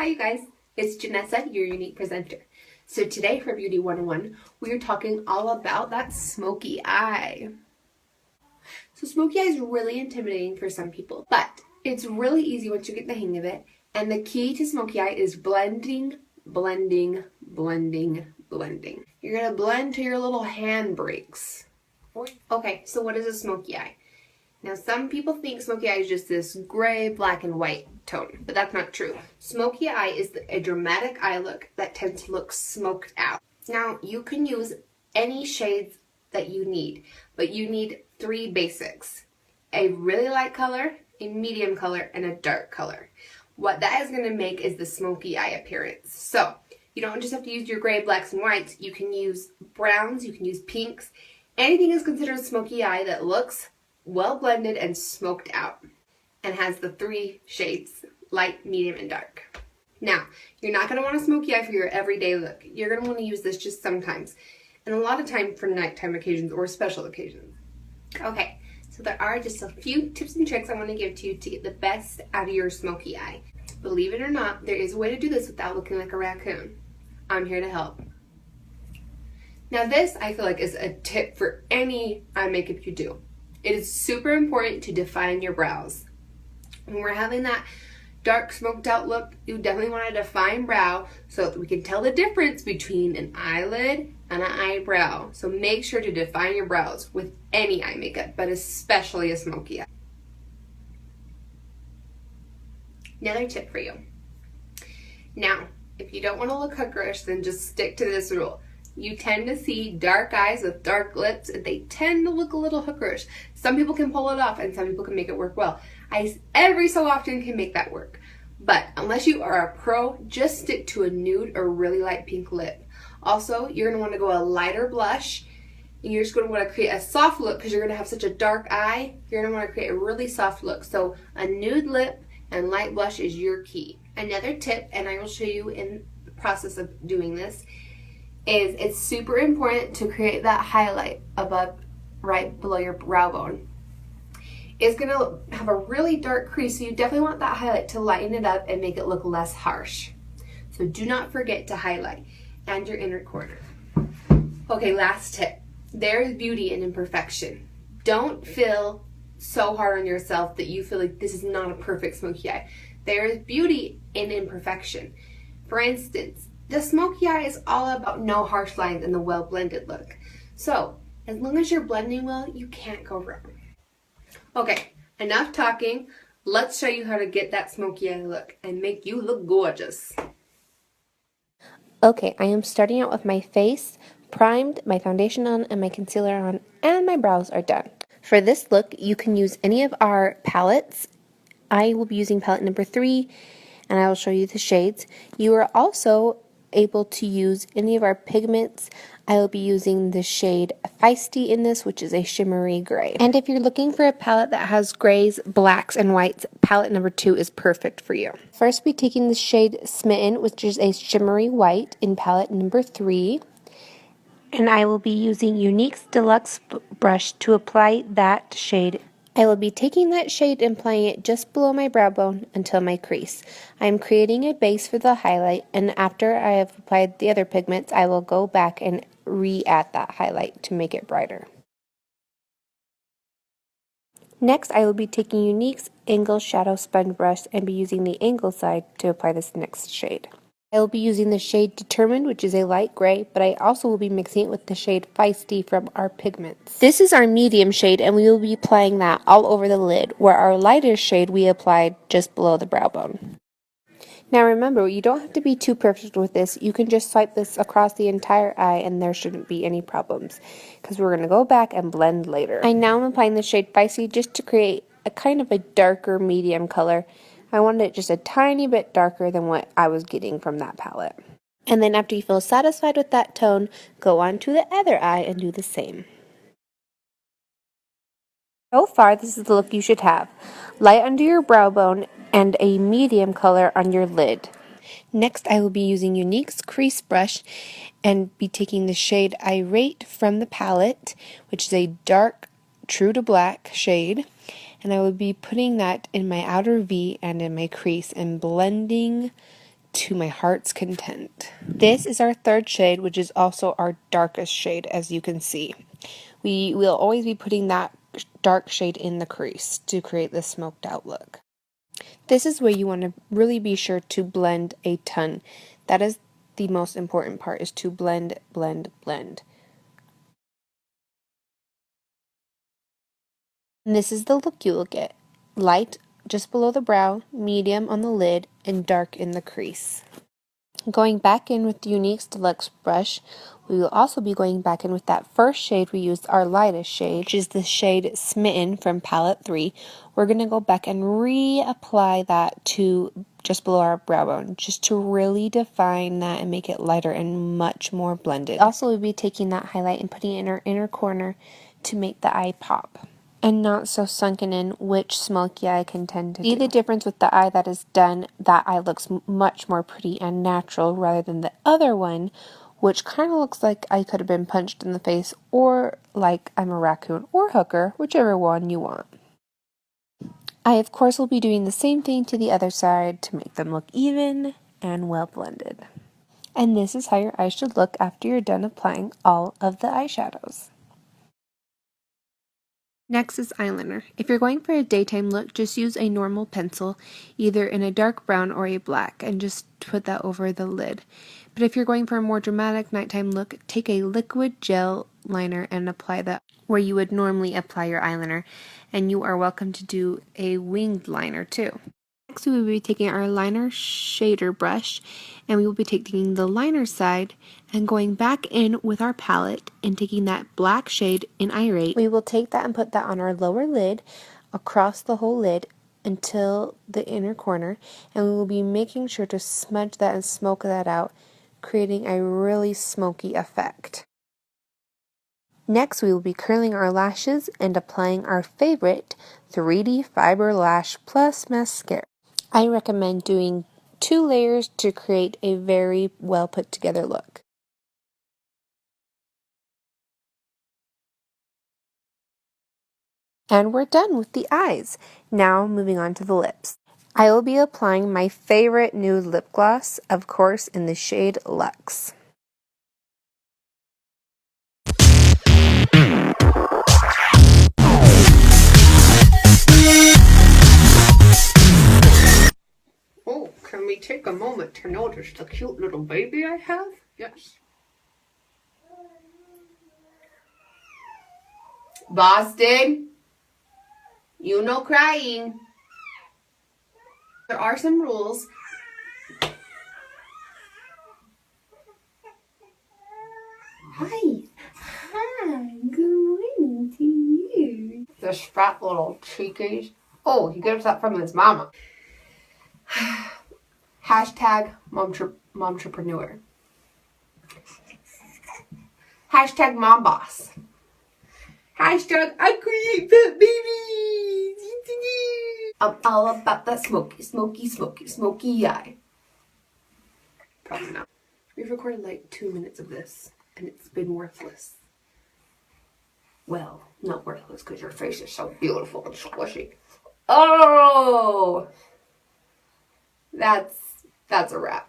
Hi you guys, it's Jenessa, your unique presenter. So today for Beauty 101, we are talking all about that smoky eye. So smoky eye is really intimidating for some people, but it's really easy once you get the hang of it. And the key to smoky eye is blending, blending, blending, blending. You're gonna blend till your little hand breaks. Okay, so what is a smoky eye? Now, some people think smoky eye is just this gray, black, and white tone, but that's not true. Smoky eye is a dramatic eye look that tends to look smoked out. Now, you can use any shades that you need, but you need three basics: a really light color, a medium color, and a dark color. What that is going to make is the smoky eye appearance. So, you don't just have to use your gray, blacks, and whites. You can use browns, you can use pinks. Anything is considered smoky eye that looks well blended and smoked out and has the three shades: light, medium, and dark. Now, you're not going to want a smoky eye for your everyday look. You're going to want to use this just sometimes, and a lot of time for nighttime occasions or special occasions. Okay, so there are just a few tips and tricks I want to give to you to get the best out of your smoky eye. Believe it or not, there is a way to do this without looking like a raccoon. I'm here to help. Now this, I feel like, is a tip for any eye makeup you do. It is super important to define your brows. When we're having that dark smoked out look, you definitely want a defined brow so that we can tell the difference between an eyelid and an eyebrow. So make sure to define your brows with any eye makeup, but especially a smoky eye. Another tip for you. Now, if you don't want to look hookerish, then just stick to this rule. You tend to see dark eyes with dark lips, and they tend to look a little hookerish. Some people can pull it off, and some people can make it work well. I every so often can make that work. But unless you are a pro, just stick to a nude or really light pink lip. Also, you're going to want to go a lighter blush, and you're just going to want to create a soft look because you're going to have such a dark eye. You're going to want to create a really soft look. So a nude lip and light blush is your key. Another tip, and I will show you in the process of doing this, is it's super important to create that highlight above, right below your brow bone. It's going to have a really dark crease, so you definitely want that highlight to lighten it up and make it look less harsh. So do not forget to highlight, and your inner corner. Okay, last tip. There is beauty in imperfection. Don't feel so hard on yourself that you feel like this is not a perfect smoky eye. There is beauty in imperfection. For instance, the smoky eye is all about no harsh lines and the well-blended look. So, as long as you're blending well, you can't go wrong. Okay, enough talking. Let's show you how to get that smoky eye look and make you look gorgeous. Okay, I am starting out with my face primed, my foundation on, and my concealer on, and my brows are done. For this look, you can use any of our palettes. I will be using palette number 3, and I will show you the shades. You are also able to use any of our pigments. I will be using the shade Feisty in this, which is a shimmery gray. And if you're looking for a palette that has grays, blacks, and whites, palette number 2 is perfect for you. First, we'll be taking the shade Smitten, which is a shimmery white, in palette number 3. And I will be using Unique's Deluxe brush to apply that shade. I will be taking that shade and applying it just below my brow bone until my crease. I am creating a base for the highlight, and after I have applied the other pigments, I will go back and re-add that highlight to make it brighter. Next, I will be taking Unique's Angle Shadow Sponge Brush and be using the angle side to apply this next shade. I will be using the shade Determined, which is a light gray, but I also will be mixing it with the shade Feisty from our pigments. This is our medium shade, and we will be applying that all over the lid, where our lighter shade we applied just below the brow bone. Now remember, you don't have to be too perfect with this. You can just swipe this across the entire eye and there shouldn't be any problems, because we're going to go back and blend later. I now am applying the shade Feisty just to create a kind of a darker medium color. I wanted it just a tiny bit darker than what I was getting from that palette. And then after you feel satisfied with that tone, go on to the other eye and do the same. So far, this is the look you should have. Light under your brow bone and a medium color on your lid. Next, I will be using Unique's crease brush and be taking the shade Irate from the palette, which is a dark true to black shade. And I will be putting that in my outer V and in my crease and blending to my heart's content. This is our third shade, which is also our darkest shade, as you can see. We will always be putting that dark shade in the crease to create this smoked out look. This is where you want to really be sure to blend a ton. That is the most important part, is to blend, blend, blend. And this is the look you will get. Light just below the brow, medium on the lid, and dark in the crease. Going back in with the Younique Deluxe brush, we will also be going back in with that first shade we used, our lightest shade, which is the shade Smitten from palette 3. We're going to go back and reapply that to just below our brow bone, just to really define that and make it lighter and much more blended. Also, we'll be taking that highlight and putting it in our inner corner to make the eye pop and not so sunken in, which Smokey Eye can tend to do. See the difference with the eye that is done? That eye looks much more pretty and natural rather than the other one, which kind of looks like I could have been punched in the face, or like I'm a raccoon or hooker, whichever one you want. I, of course, will be doing the same thing to the other side to make them look even and well blended. And this is how your eyes should look after you're done applying all of the eyeshadows. Next is eyeliner. If you're going for a daytime look, just use a normal pencil, either in a dark brown or a black, and just put that over the lid. But if you're going for a more dramatic nighttime look, take a liquid gel liner and apply that where you would normally apply your eyeliner. And you are welcome to do a winged liner too. Next, we will be taking our liner shader brush, and we will be taking the liner side and going back in with our palette and taking that black shade in Irate. We will take that and put that on our lower lid, across the whole lid until the inner corner, and we will be making sure to smudge that and smoke that out, creating a really smoky effect. Next, we will be curling our lashes and applying our favorite 3D Fiber Lash Plus mascara. I recommend doing 2 layers to create a very well put together look. And we're done with the eyes. Now moving on to the lips. I will be applying my favorite nude lip gloss, of course, in the shade Luxe. Oh, can we take a moment to notice the cute little baby I have? Yes. Boston, you no crying. There are some rules. Hi. Hi. Good morning to you. This fat little cheekies. Oh, he gets that from his mama. Hashtag momtrepreneur. Hashtag mom boss. Hashtag I create fat babies. I'm all about that smoky eye. Probably not. We've recorded like 2 minutes of this, and it's been worthless. Well, not worthless because your face is so beautiful and squishy. Oh! That's a wrap.